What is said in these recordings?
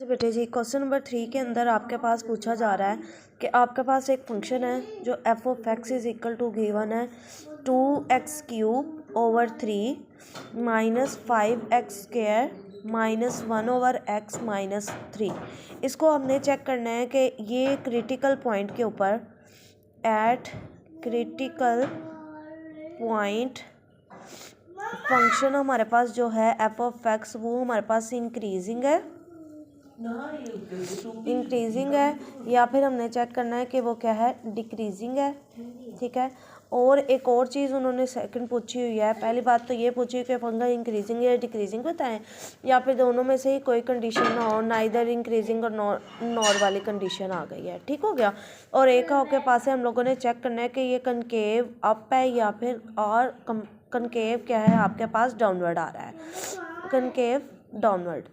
तो बेटे जी question number 3 के अंदर आपके पास पूछा जा रहा है कि आपके पास एक फंक्शन है जो F of X is equal to given है 2x³/3 minus 5x² minus 1/x minus 3। इसको हमने चेक करना है कि ये क्रिटिकल पॉइंट के ऊपर एट क्रिटिकल पॉइंट फंक्शन हमारे पास जो है एफ ऑफ एक्स वो हमारे पास इंक्रीजिंग है या फिर हमने चेक करना है कि वो क्या है डिक्रीजिंग है। ठीक है। और एक और चीज़ उन्होंने सेकंड पूछी हुई है। पहली बात तो ये पूछी हुई कि फंक्शन इंक्रीजिंग या डिक्रीजिंग बताएं या फिर दोनों में से ही कोई कंडीशन ना हो, ना इधर इंक्रीजिंग और नॉर वाली कंडीशन आ गई है। ठीक हो गया। और एक के पास है हम लोगों ने चेक करना है कि ये कनकेव अप है या फिर और कनकेव क्या है आपके पास डाउनवर्ड आ रहा है, कनकेव डाउनवर्ड।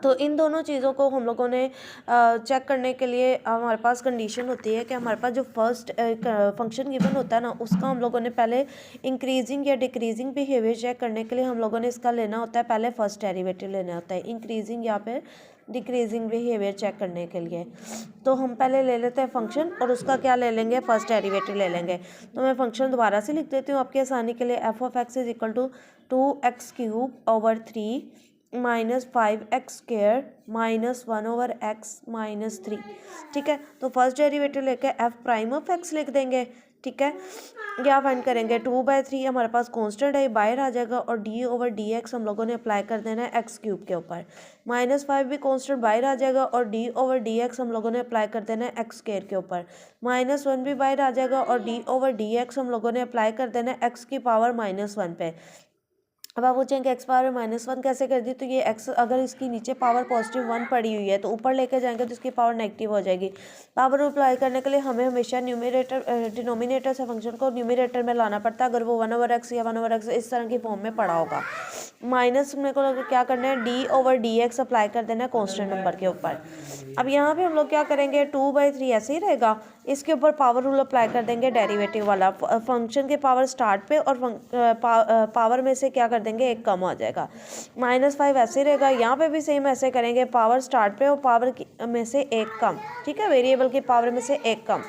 तो इन दोनों चीज़ों को हम लोगों ने चेक करने के लिए हमारे पास कंडीशन होती है कि हमारे पास जो फर्स्ट फंक्शन गिवन होता है ना उसका हम लोगों ने पहले इंक्रीजिंग या डिक्रीजिंग बिहेवियर चेक करने के लिए हम लोगों ने इसका लेना होता है, पहले फर्स्ट डेरिवेटिव लेना होता है इंक्रीजिंग या फिर डिक्रीजिंग बिहेवियर चेक करने के लिए। तो हम पहले ले लेते हैं फंक्शन और उसका क्या ले लेंगे, फर्स्ट डेरिवेटिव ले लेंगे। तो मैं फंक्शन दोबारा से लिख देती हूँ आपकी आसानी के लिए। F of X is equal to 2x³/3 minus 5x² minus 1/x minus 3। ठीक है। तो फर्स्ट डेरिवेटिव लेके एफ प्राइम ऑफ एक्स लिख देंगे। ठीक है। क्या फाइंड करेंगे, 2/3 हमारे पास कांस्टेंट है बाहर आ जाएगा और d/dx हम लोगों ने अप्लाई कर देना है x³ के ऊपर। -5 भी कांस्टेंट बाहर आ जाएगा और d/dx हम लोगों ने अप्लाई कर देना है x² के ऊपर। -1 भी बाहर आ जाएगा और d/dx हम लोगों ने अप्लाई कर देना है x की पावर -1 पे। अब आप पूछेंगे एक्स पावर -1 कैसे कर दी, तो ये एक्स अगर इसकी नीचे पावर +1 पड़ी हुई है तो ऊपर लेके जाएंगे तो इसकी पावर नेगेटिव हो जाएगी। पावर अप्लाई करने के लिए हमें हमेशा डिनोमिनेटर से फंक्शन को न्यूमिनेटर में लाना पड़ता है अगर वो 1/x या 1/x इस तरह की फॉर्म में पड़ा होगा। माइनस मेरे को क्या करना है, d/dx अप्लाई कर देना है कॉन्स्टेंट नंबर के ऊपर। अब यहाँ पे हम लोग क्या करेंगे, 2/3 ऐसे ही रहेगा, इसके ऊपर पावर रूल अप्लाई कर देंगे डेरिवेटिव वाला। फंक्शन के पावर स्टार्ट पे और पावर में से क्या कर देंगे, एक कम आ जाएगा। -5 ऐसे रहेगा, यहाँ पे भी सेम ऐसे करेंगे, पावर स्टार्ट पे और पावर में से एक कम। ठीक है, वेरिएबल की पावर में से एक कम।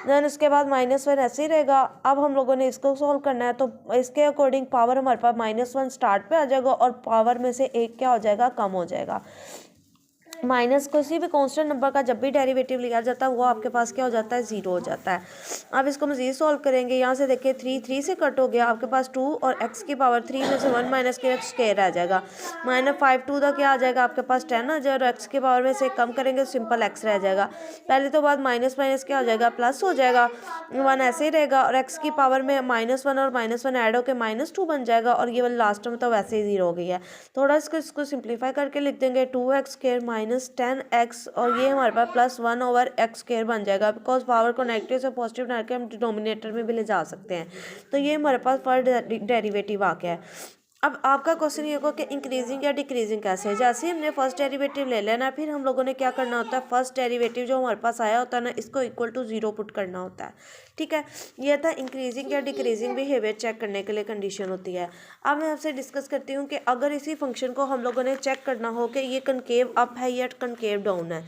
देन उसके बाद -1 ऐसे ही रहेगा। अब हम लोगों ने इसको सॉल्व करना है तो इसके अकॉर्डिंग पावर हमारे पास -1 स्टार्ट पे आ जाएगा और पावर में से एक क्या हो जाएगा, कम हो जाएगा। माइनस किसी भी कांस्टेंट नंबर का जब भी डेरिवेटिव लिया जाता है वो आपके पास क्या हो जाता है, 0 हो जाता है। अब इसको मज़ीद सॉल्व करेंगे, यहाँ से देखिए 3 से कट हो गया, आपके पास 2 और x की पावर 3 में से 1 माइनस के x² आ जाएगा। -5 2 का क्या आ जाएगा, आपके पास 10 आ जाएगा और x की पावर में से कम करेंगे सिंपल x रह जाएगा। पहले तो बाद माइनस माइनस क्या हो जाएगा, प्लस हो जाएगा। 1 ऐसे ही रहेगा और x की पावर में -1 और -1 ऐड होकर -2 बन जाएगा और ये वाला लास्ट में तो वैसे ही 0 हो गई है। थोड़ा इसको सिंप्लीफाई करके लिख देंगे 2x² माइनस 10x और ये हमारे पास +1/x² बन जाएगा। बिकॉज पावर को नेगेटिव से पॉजिटिव बना के हम डिनोमिनेटर में भी ले जा सकते हैं। तो ये हमारे पास फर्स्ट डेरिवेटिव आ गया है। अब आपका क्वेश्चन ये होगा कि इंक्रीजिंग या डिक्रीजिंग कैसे है। जैसे ही हमने फर्स्ट डेरिवेटिव ले लेना, फिर हम लोगों ने क्या करना होता है, फर्स्ट डेरिवेटिव जो हमारे पास आया होता है ना, इसको इक्वल टू 0 पुट करना होता है। ठीक है, ये था इंक्रीजिंग या डिक्रीजिंग बिहेवियर चेक करने के लिए कंडीशन होती है। अब मैं आपसे डिस्कस करती हूँ कि अगर इसी फंक्शन को हम लोगों ने चेक करना हो कि ये कनकेव अप है या कनकेव डाउन है।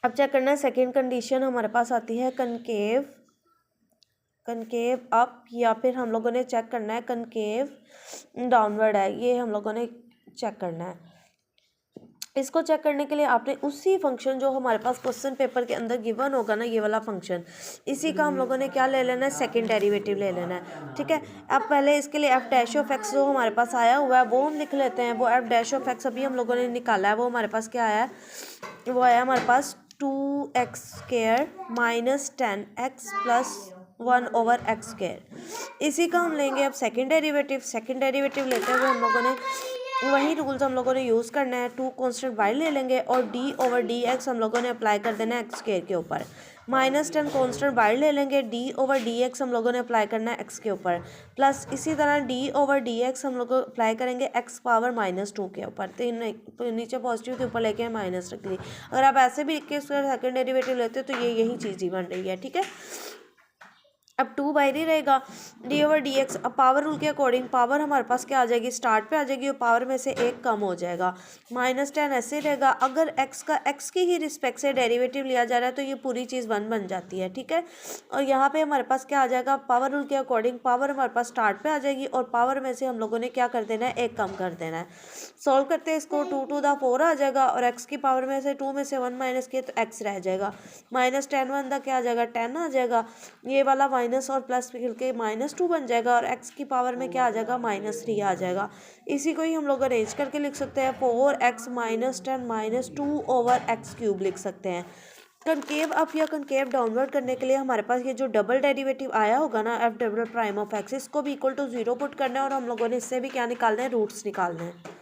अब चेक करना है, सेकेंड कंडीशन हमारे पास आती है कनकेव अप या फिर हम लोगों ने चेक करना है कनकेव डाउनवर्ड है, ये हम लोगों ने चेक करना है। इसको चेक करने के लिए आपने उसी फंक्शन जो हमारे पास क्वेश्चन पेपर के अंदर गिवन होगा ना, ये वाला फंक्शन, इसी का हम लोगों ने क्या ले लेना है, सेकंड डेरिवेटिव ले लेना है। ठीक है। अब पहले इसके लिए f' जो हमारे पास आया हुआ है वो हम लिख लेते हैं। वो f' अभी हम लोगों ने निकाला है, वो हमारे पास क्या आया है, वो आया हमारे पास 2x² minus 10x plus 1/x²। इसी का हम लेंगे अब सेकंड डेरिवेटिव लेते हुए हम लोगों ने वही रूल्स हम लोगों ने यूज़ करना है। 2 कांस्टेंट बाहर ले लेंगे और d/dx हम लोगों ने अप्लाई कर देना है x² के ऊपर। -10 कांस्टेंट बाहर ले लेंगे, d/dx हम लोगों ने अप्लाई करना है x के ऊपर। प्लस इसी तरह d/dx हम लोग अप्लाई करेंगे x पावर -2 के ऊपर। तो नीचे पॉजिटिव के ऊपर लेके माइनस रख ली। अगर आप ऐसे भी लिख के उसका सेकेंड डेरिवेटिव लेते हो तो ये यही चीज़ ही बन रही है। ठीक है। अब 2/3 रहेगा डी ओवर डी एक्स। अब पावर रूल के अकॉर्डिंग पावर हमारे पास क्या आ जाएगी, स्टार्ट पे आ जाएगी और पावर में से एक कम हो जाएगा। -10 ऐसे रहेगा। अगर x का x की ही रिस्पेक्ट से डेरिवेटिव लिया जा रहा है तो ये पूरी चीज़ 1 बन जाती है, ठीक है। और यहाँ पे हमारे पास क्या आ जाएगा, पावर रूल के अकॉर्डिंग पावर हमारे पास स्टार्ट पे आ जाएगी और पावर में से हम लोगों ने क्या कर देना है, एक कम कर देना है। सॉल्व करते हैं इसको, 2 to the 4 आ जाएगा और x की पावर में से 2 में से 1 माइनस किए तो x रह जाएगा। -10 1 का क्या आ जाएगा, 10 आ जाएगा। ये वाला माइनस और प्लस मिल के -2 बन जाएगा और x की पावर में क्या आ जाएगा, -3 आ जाएगा। इसी को ही हम लोग अरेंज करके लिख सकते हैं, 4x - 10 - 2 ओवर x³ लिख सकते हैं। कनकेव अप या कनकेव डाउनवर्ड करने के लिए हमारे पास ये जो डबल डेरिवेटिव आया होगा ना, f double prime of x, इसको भी इक्वल टू 0 पुट करना है और हम लोगों ने इससे भी क्या निकालना है, रूट्स निकालना है।